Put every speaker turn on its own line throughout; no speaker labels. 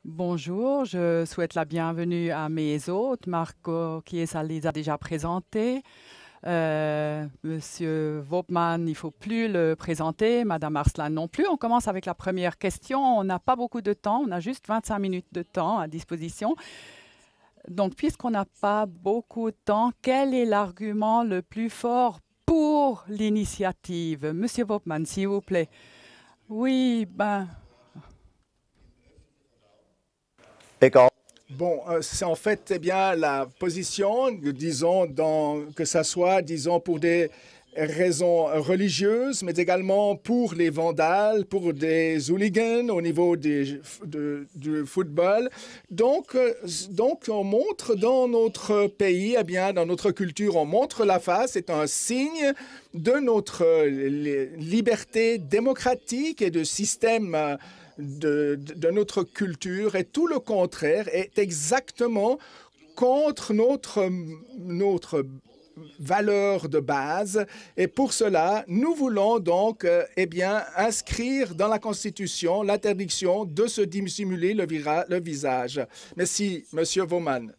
Bonjour, je souhaite la bienvenue à mes hôtes. Marco Chiesa les a déjà présentés. Monsieur Vopman, il ne faut plus le présenter. Madame Arslan non plus. On commence avec la première question. On n'a pas beaucoup de temps. On a juste 25 minutes de temps à disposition. Donc, puisqu'on n'a pas beaucoup de temps, quel est l'argument le plus fort pour l'initiative? Monsieur Vopman, s'il vous plaît. Oui, ben,
Bon, c'est en fait eh bien la position, disons, que ça soit, disons, pour des raisons religieuses, mais également pour les vandales, pour des hooligans au niveau du football. Donc, on montre dans notre pays, eh bien, dans notre culture, on montre la face. C'est un signe de notre liberté démocratique et de système de notre culture, et tout le contraire est exactement contre notre valeur de base. Et pour cela, nous voulons donc eh bien, inscrire dans la Constitution l'interdiction de se dissimuler le visage. Merci, Monsieur Vauman.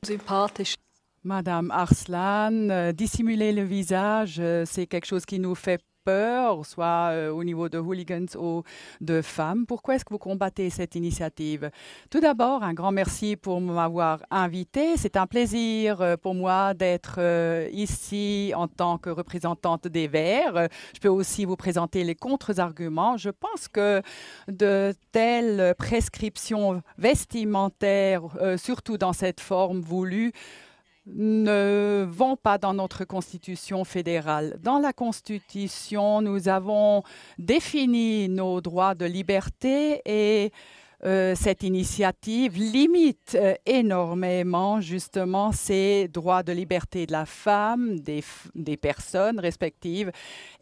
Sympathisch.
Madame Arslan, dissimuler le visage, c'est quelque chose qui nous fait peur, soit au niveau de hooligans ou de femmes. Pourquoi est-ce que vous combattez cette initiative? Tout d'abord, un grand merci pour m'avoir invité. C'est un plaisir pour moi d'être ici en tant que représentante des Verts. Je peux aussi vous présenter les contre-arguments. Je pense que de telles prescriptions vestimentaires, surtout dans cette forme voulue, ne vont pas dans notre Constitution fédérale. Dans la Constitution, nous avons défini nos droits de liberté et cette initiative limite énormément justement ces droits de liberté de la femme, des personnes respectives.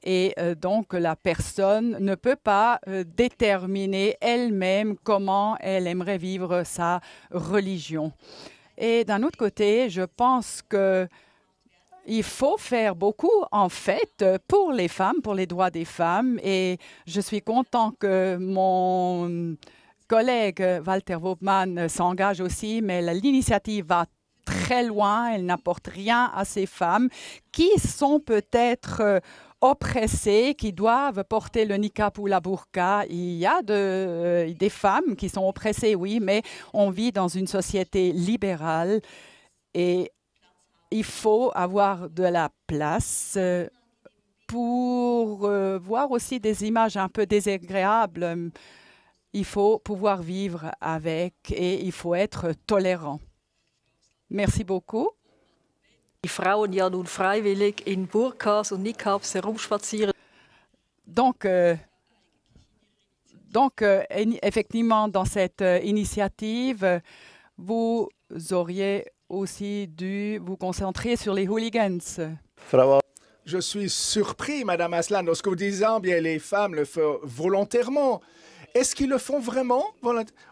Et donc, la personne ne peut pas déterminer elle-même comment elle aimerait vivre sa religion. Et d'un autre côté, je pense qu'il faut faire beaucoup, en fait, pour les femmes, pour les droits des femmes. Et je suis content que mon collègue Walter Vopman s'engage aussi, mais l'initiative va très loin. Elle n'apporte rien à ces femmes qui sont peut-être oppressées, qui doivent porter le niqab ou la burqa. Il y a des femmes qui sont oppressées, oui, mais on vit dans une société libérale et il faut avoir de la place pour voir aussi des images un peu désagréables. Il faut pouvoir vivre avec et il faut être tolérant. Merci beaucoup.
Die Frauen ja nun freiwillig in Burkas und Niqabs herumspazieren.
Donc, effectivement, dans cette initiative, vous auriez aussi dû vous concentrer sur les hooligans.
Je suis surpris, Madame Aslan, lorsque vous dites bien les femmes le font volontairement. Est-ce qu'ils le font vraiment?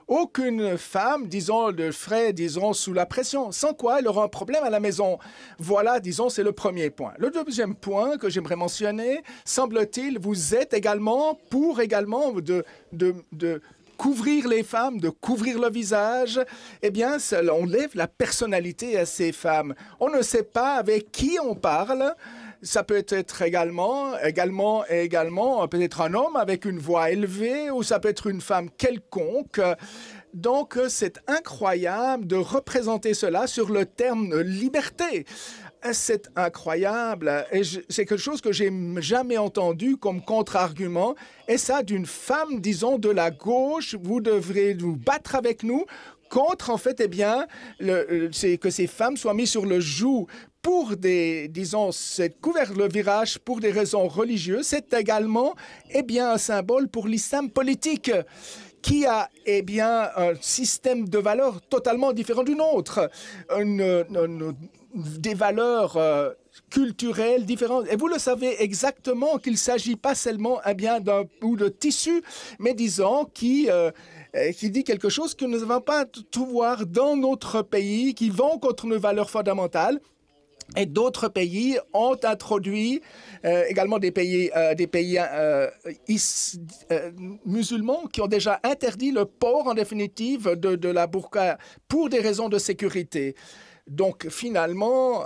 Aucune femme, disons, le ferait, disons, sous la pression, sans quoi elle aura un problème à la maison. Voilà, disons, c'est le premier point. Le deuxième point que j'aimerais mentionner, semble-t-il, vous êtes également pour de couvrir les femmes, de couvrir le visage. Eh bien, cela enlève la personnalité à ces femmes. On ne sait pas avec qui on parle. Ça peut être également peut-être un homme avec une voix élevée ou ça peut être une femme quelconque. Donc, c'est incroyable de représenter cela sur le terme liberté. C'est incroyable et c'est quelque chose que j'ai jamais entendu comme contre-argument. Et ça, d'une femme, disons, de la gauche, vous devrez vous battre avec nous contre, en fait, eh bien, c'est que ces femmes soient mises sur le joug pour disons, c'est couvert le virage pour des raisons religieuses. C'est également, eh bien, un symbole pour l'islam politique qui a, eh bien, un système de valeurs totalement différent du nôtre. Des valeurs culturelles différentes. Et vous le savez exactement qu'il ne s'agit pas seulement eh bien, d'un bout de tissu, mais disons qui dit quelque chose que nous ne devons pas tout voir dans notre pays, qui vont contre nos valeurs fondamentales. Et d'autres pays ont introduit, également des pays musulmans qui ont déjà interdit le port en définitive de la burqa pour des raisons de sécurité. Donc finalement,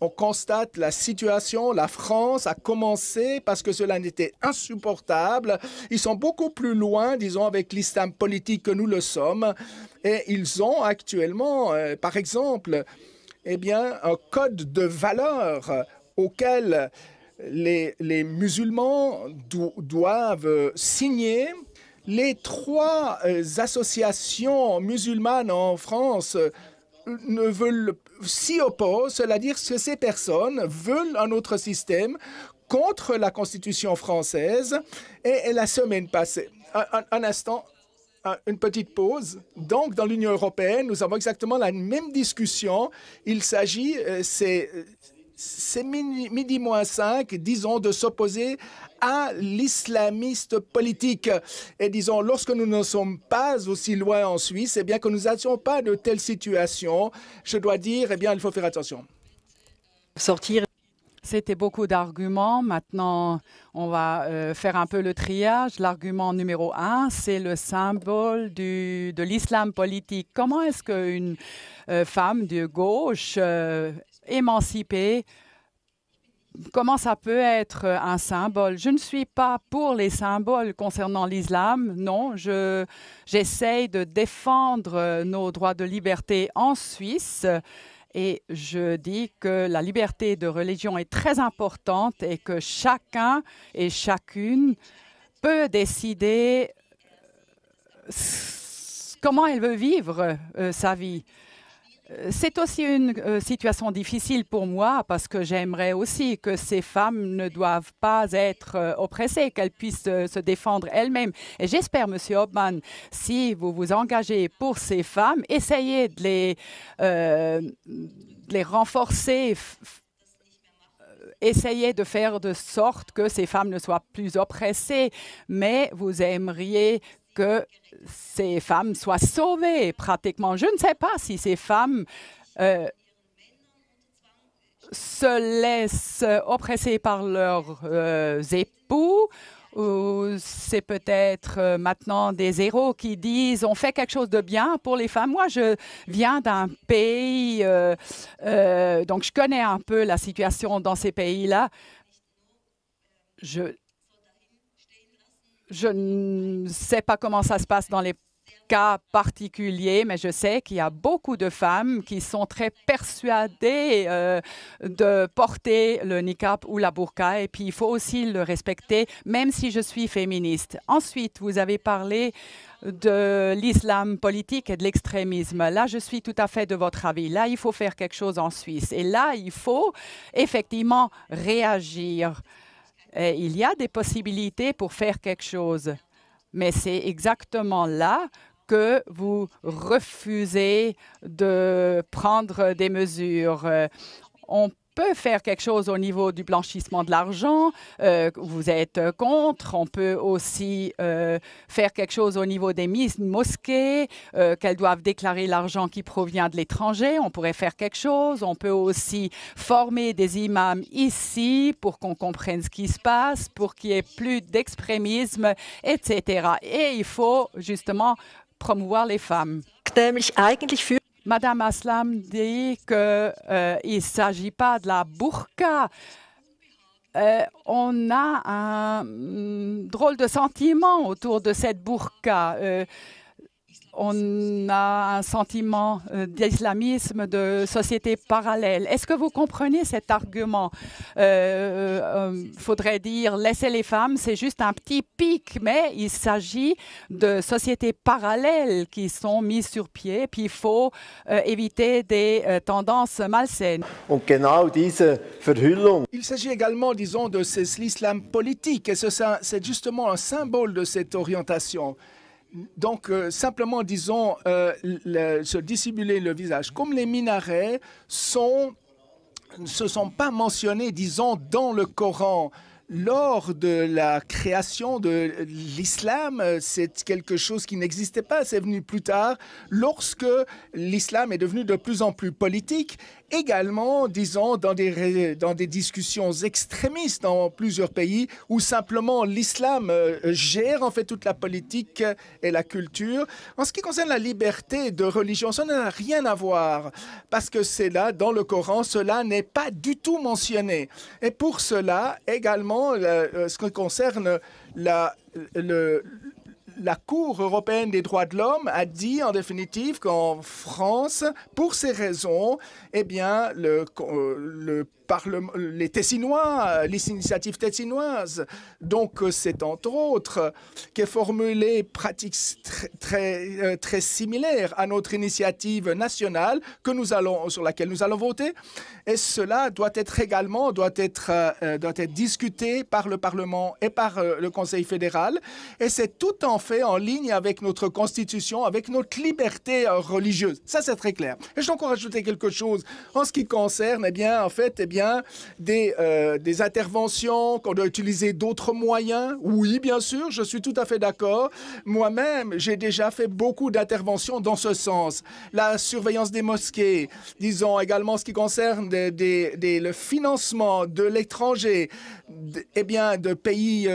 on constate la situation, la France a commencé parce que cela n'était insupportable. Ils sont beaucoup plus loin, disons, avec l'islam politique que nous le sommes. Et ils ont actuellement, par exemple, eh bien, un code de valeurs auquel les musulmans doivent signer. Les 3 associations musulmanes en France s'y opposent, cela dire que ces personnes veulent un autre système contre la Constitution française. Et la semaine passée, un instant, une petite pause. Donc, dans l'Union européenne, nous avons exactement la même discussion. Il s'agit, c'est midi moins 5, disons, de s'opposer à l'islamiste politique. Et disons, lorsque nous ne sommes pas aussi loin en Suisse, eh bien, que nous n'avions pas de telles situations, je dois dire, eh bien, il faut faire attention.
C'était beaucoup d'arguments. Maintenant, on va faire un peu le triage. L'argument numéro 1, c'est le symbole de l'islam politique. Comment est-ce qu'une femme de gauche émancipée, comment ça peut être un symbole? Je ne suis pas pour les symboles concernant l'islam. Non, j'essaye de défendre nos droits de liberté en Suisse. Et je dis que la liberté de religion est très importante et que chacun et chacune peut décider comment elle veut vivre sa vie. C'est aussi une situation difficile pour moi parce que j'aimerais aussi que ces femmes ne doivent pas être oppressées, qu'elles puissent se défendre elles-mêmes. Et j'espère, Monsieur Hobman, si vous vous engagez pour ces femmes, essayez de les renforcer, essayez de faire de sorte que ces femmes ne soient plus oppressées, mais vous aimeriez que ces femmes soient sauvées pratiquement. Je ne sais pas si ces femmes se laissent oppresser par leurs époux, ou c'est peut-être maintenant des héros qui disent on fait quelque chose de bien pour les femmes. Moi, je viens d'un pays, donc je connais un peu la situation dans ces pays-là. Je ne sais pas comment ça se passe dans les cas particuliers, mais je sais qu'il y a beaucoup de femmes qui sont très persuadées de porter le niqab ou la burqa, et puis il faut aussi le respecter, même si je suis féministe. Ensuite, vous avez parlé de l'islam politique et de l'extrémisme. Là, je suis tout à fait de votre avis. Là, il faut faire quelque chose en Suisse. Et là, il faut effectivement réagir. Il y a des possibilités pour faire quelque chose, mais c'est exactement là que vous refusez de prendre des mesures. On peut faire quelque chose au niveau du blanchissement de l'argent, vous êtes contre. On peut aussi faire quelque chose au niveau des mosquées, qu'elles doivent déclarer l'argent qui provient de l'étranger. On pourrait faire quelque chose. On peut aussi former des imams ici pour qu'on comprenne ce qui se passe, pour qu'il n'y ait plus d'extrémisme, etc. Et il faut justement promouvoir les femmes. Madame Aslam dit qu'il ne s'agit pas de la burqa. On a un drôle de sentiment autour de cette burqa. On a un sentiment d'islamisme, de société parallèle. Est-ce que vous comprenez cet argument? Faudrait dire laisser les femmes, c'est juste un petit pic, mais il s'agit de sociétés parallèles qui sont mises sur pied, puis il faut éviter des tendances malsaines.
Il s'agit également, disons, de l'islam politique, et c'est justement un symbole de cette orientation. Donc, simplement, disons, se dissimuler le visage. Comme les minarets ne se sont pas mentionnés, disons, dans le Coran. lors de la création de l'islam, c'est quelque chose qui n'existait pas. C'est venu plus tard, lorsque l'islam est devenu de plus en plus politique. Également, disons, dans des discussions extrémistes dans plusieurs pays, où simplement l'islam gère en fait toute la politique et la culture. En ce qui concerne la liberté de religion, ça n'a rien à voir, parce que c'est là, dans le Coran, cela n'est pas du tout mentionné. Et pour cela, également, ce qui concerne la Cour européenne des droits de l'homme a dit en définitive qu'en France, pour ces raisons, eh bien, les Tessinois, les initiatives tessinoises, donc c'est entre autres qui est formulée pratique très similaire à notre initiative nationale sur laquelle nous allons voter, et cela doit être discuté par le Parlement et par le Conseil fédéral, et c'est tout en fait en ligne avec notre Constitution, avec notre liberté religieuse. Ça, c'est très clair. Et je dois encore rajouter quelque chose en ce qui concerne, des interventions, qu'on doit utiliser d'autres moyens. Oui, bien sûr, je suis tout à fait d'accord. Moi-même, j'ai déjà fait beaucoup d'interventions dans ce sens. La surveillance des mosquées, disons également ce qui concerne le financement de l'étranger, de pays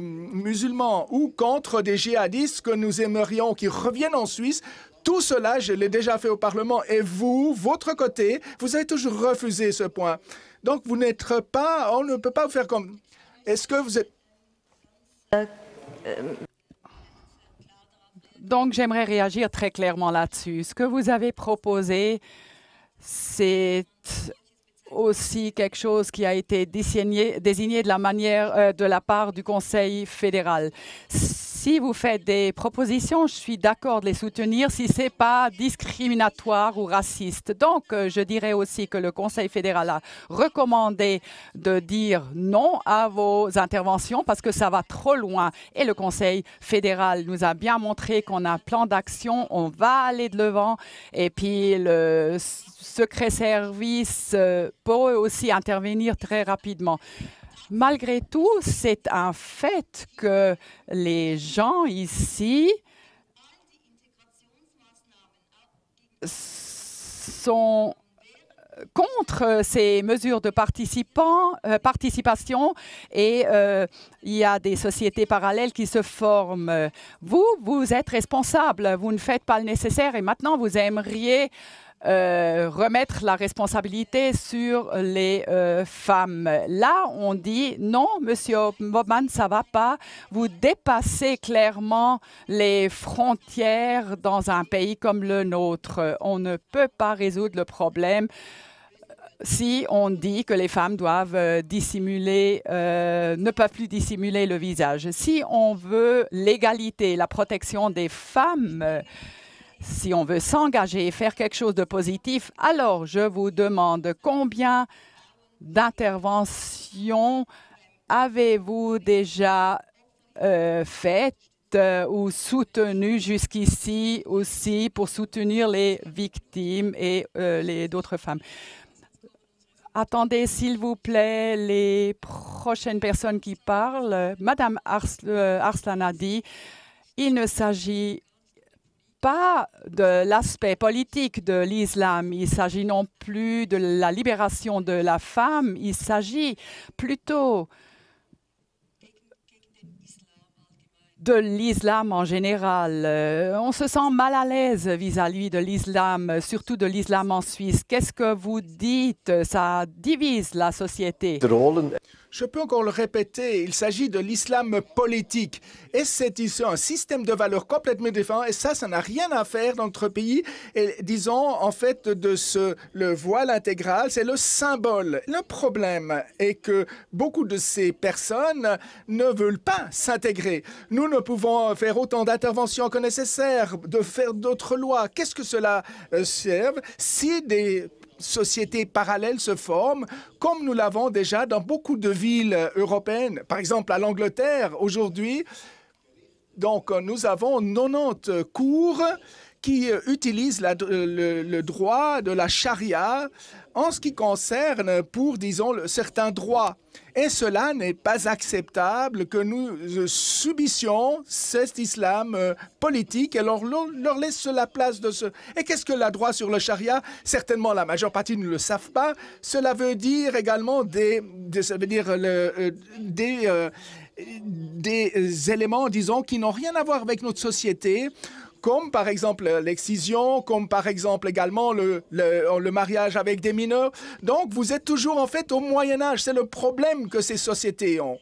musulmans ou contre des djihadistes que nous aimerions qu'ils reviennent en Suisse. Tout cela, je l'ai déjà fait au Parlement. Et vous, votre côté, vous avez toujours refusé ce point. Donc, vous n'êtes pas... On ne peut pas vous faire comme... Est-ce que vous êtes...
Donc, j'aimerais réagir très clairement là-dessus. Ce que vous avez proposé, c'est aussi quelque chose qui a été désigné de la part du Conseil fédéral. Si vous faites des propositions, je suis d'accord de les soutenir si ce n'est pas discriminatoire ou raciste. Donc, je dirais aussi que le Conseil fédéral a recommandé de dire non à vos interventions parce que ça va trop loin. Et le Conseil fédéral nous a bien montré qu'on a un plan d'action, on va aller de l'avant. Et puis, le secret service peut aussi intervenir très rapidement. Malgré tout, c'est un fait que les gens ici sont contre ces mesures de participation et il y a des sociétés parallèles qui se forment. Vous êtes responsable, vous ne faites pas le nécessaire et maintenant vous aimeriez remettre la responsabilité sur les femmes. Là, on dit non, Monsieur Bobman, ça va pas. Vous dépassez clairement les frontières dans un pays comme le nôtre. On ne peut pas résoudre le problème si on dit que les femmes doivent dissimuler, ne peuvent plus dissimuler le visage. Si on veut l'égalité, la protection des femmes, si on veut s'engager et faire quelque chose de positif, alors je vous demande combien d'interventions avez-vous déjà faites ou soutenues jusqu'ici aussi pour soutenir les victimes et d'autres femmes? Attendez, s'il vous plaît, les prochaines personnes qui parlent. Madame Arslan a dit, il ne s'agit pas de l'aspect politique de l'islam, il s'agit non plus de la libération de la femme, il s'agit plutôt de l'islam en général. On se sent mal à l'aise vis-à-vis de l'islam, surtout de l'islam en Suisse. Qu'est-ce que vous dites? Ça divise la société.
Je peux encore le répéter, il s'agit de l'islam politique. Et c'est ici un système de valeurs complètement différent. Et ça n'a rien à faire dans notre pays. Et disons, en fait, le voile intégral, c'est le symbole. Le problème est que beaucoup de ces personnes ne veulent pas s'intégrer. Nous ne pouvons faire autant d'interventions que nécessaire, de faire d'autres lois. Qu'est-ce que cela sert si des sociétés parallèles se forment, comme nous l'avons déjà dans beaucoup de villes européennes. Par exemple, à l'Angleterre, aujourd'hui, donc nous avons 90 cours qui utilisent le droit de la charia en ce qui concerne pour, disons, certains droits. Et cela n'est pas acceptable que nous subissions cet islam politique et leur laisse la place de ce... Et qu'est-ce que la droit sur le charia? Certainement, la majeure partie ne le savent pas. Cela veut dire également des éléments, disons, qui n'ont rien à voir avec notre société, comme par exemple l'excision, comme par exemple également le mariage avec des mineurs. Donc, vous êtes toujours en fait au Moyen-Âge. C'est le problème que ces sociétés ont.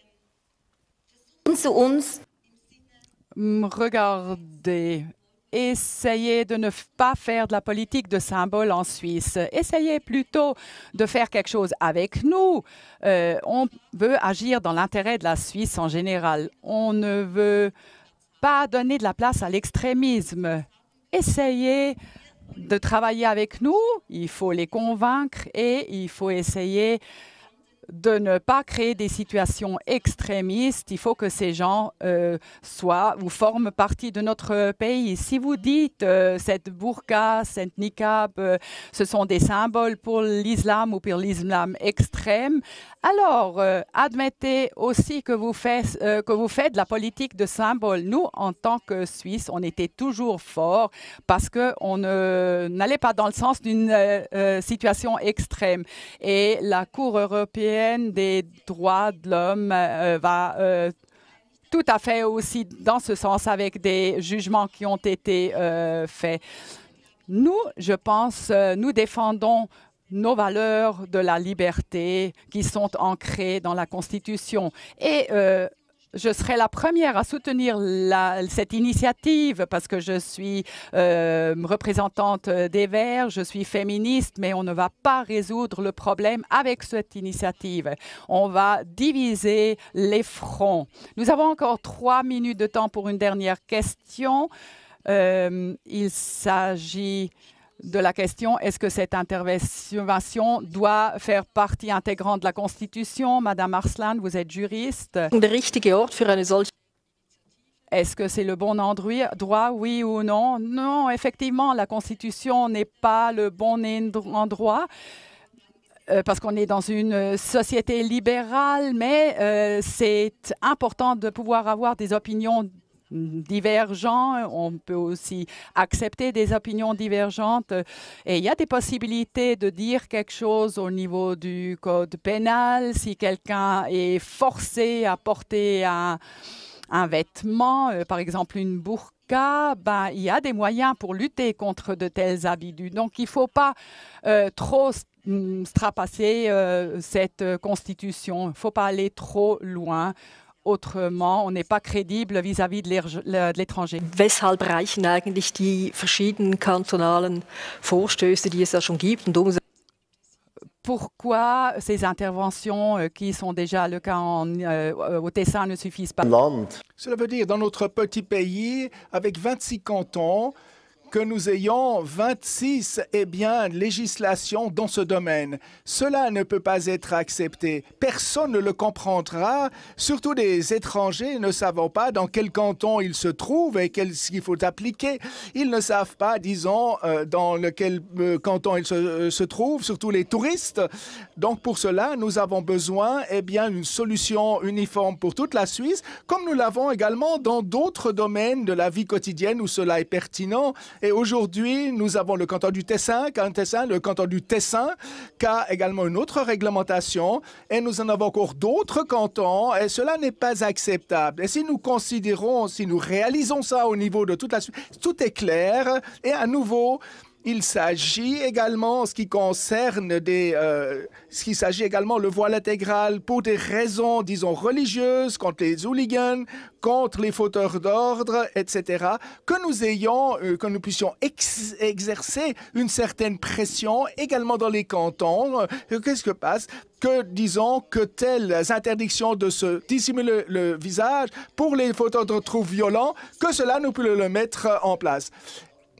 Regardez, essayez de ne pas faire de la politique de symbole en Suisse. Essayez plutôt de faire quelque chose avec nous. On veut agir dans l'intérêt de la Suisse en général. On ne veut pas donner de la place à l'extrémisme. Essayez de travailler avec nous, il faut les convaincre et il faut essayer de ne pas créer des situations extrémistes. Il faut que ces gens soient ou forment partie de notre pays. Si vous dites cette burqa, cette niqab, ce sont des symboles pour l'islam ou pour l'islam extrême, alors admettez aussi que vous faites de la politique de symboles. Nous, en tant que Suisses, on était toujours forts parce qu'on n'allait pas dans le sens d'une situation extrême. Et la Cour européenne des droits de l'homme va tout à fait aussi dans ce sens avec des jugements qui ont été faits. Nous, je pense, nous défendons nos valeurs de la liberté qui sont ancrées dans la Constitution. Et je serai la première à soutenir cette initiative parce que je suis représentante des Verts, je suis féministe, mais on ne va pas résoudre le problème avec cette initiative. On va diviser les fronts. Nous avons encore 3 minutes de temps pour une dernière question. Il s'agit de la question, est-ce que cette intervention doit faire partie intégrante de la Constitution? Madame Arslan, vous êtes juriste.
Der richtige Ort für eine solche
Est-ce que c'est le bon endroit, oui ou non? Non, effectivement, la Constitution n'est pas le bon endroit parce qu'on est dans une société libérale, mais c'est important de pouvoir avoir des opinions divergents, on peut aussi accepter des opinions divergentes et il y a des possibilités de dire quelque chose au niveau du code pénal si quelqu'un est forcé à porter un vêtement, par exemple une burqa, il y a des moyens pour lutter contre de tels habitudes. Donc il ne faut pas trop strapasser cette constitution, il ne faut pas aller trop loin. Autrement, on n'est pas crédible vis-à-vis de l'étranger.
Weshalb reichen eigentlich die verschiedenen kantonalen Vorstöße, die es ja schon gibt?
Pourquoi ces interventions qui sont déjà le cas au Tessin ne suffisent pas?
Cela veut dire dans notre petit pays, avec 26 cantons, que nous ayons 26 législations dans ce domaine. Cela ne peut pas être accepté. Personne ne le comprendra, surtout des étrangers ne savent pas dans quel canton ils se trouvent et ce qu'il faut appliquer. Ils ne savent pas, disons, dans lequel canton ils se trouvent, surtout les touristes. Donc pour cela, nous avons besoin d'une solution uniforme pour toute la Suisse, comme nous l'avons également dans d'autres domaines de la vie quotidienne où cela est pertinent. Et aujourd'hui, nous avons le canton du Tessin, le canton du Tessin, qui a également une autre réglementation. Et nous en avons encore d'autres cantons. Et cela n'est pas acceptable. Et si nous considérons, si nous réalisons ça au niveau de toute la Suisse, tout est clair. Et à nouveau, il s'agit également, ce qui concerne le voile intégral pour des raisons, disons, religieuses, contre les hooligans, contre les fauteurs d'ordre, etc., que nous puissions exercer une certaine pression également dans les cantons. Qu'est-ce que passe? Que, disons, que telles interdictions de se dissimuler le visage pour les fauteurs d'ordre trop violents, que cela nous peut le mettre en place.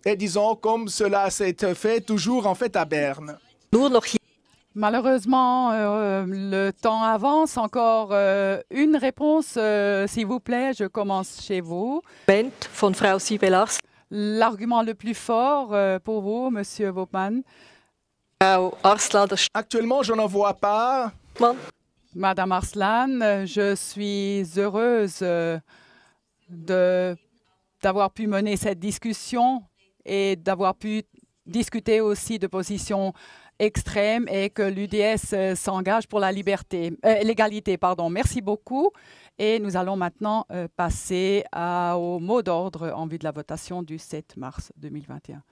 Et disons, comme cela s'est fait toujours en fait à Berne.
Malheureusement, le temps avance. Encore une réponse, s'il vous plaît. Je commence chez vous.
Von Frau Sibel-Arslan.
l'argument le plus fort pour vous, Monsieur Vopman?
Mevrouw Arslan, de
Actuellement, je n'en vois pas.
Schman.
Madame Arslan, je suis heureuse d'avoir pu mener cette discussion et d'avoir pu discuter aussi de positions extrêmes et que l'UDS s'engage pour la l'égalité. Merci beaucoup. Et nous allons maintenant passer au mot d'ordre en vue de la votation du 7 mars 2021.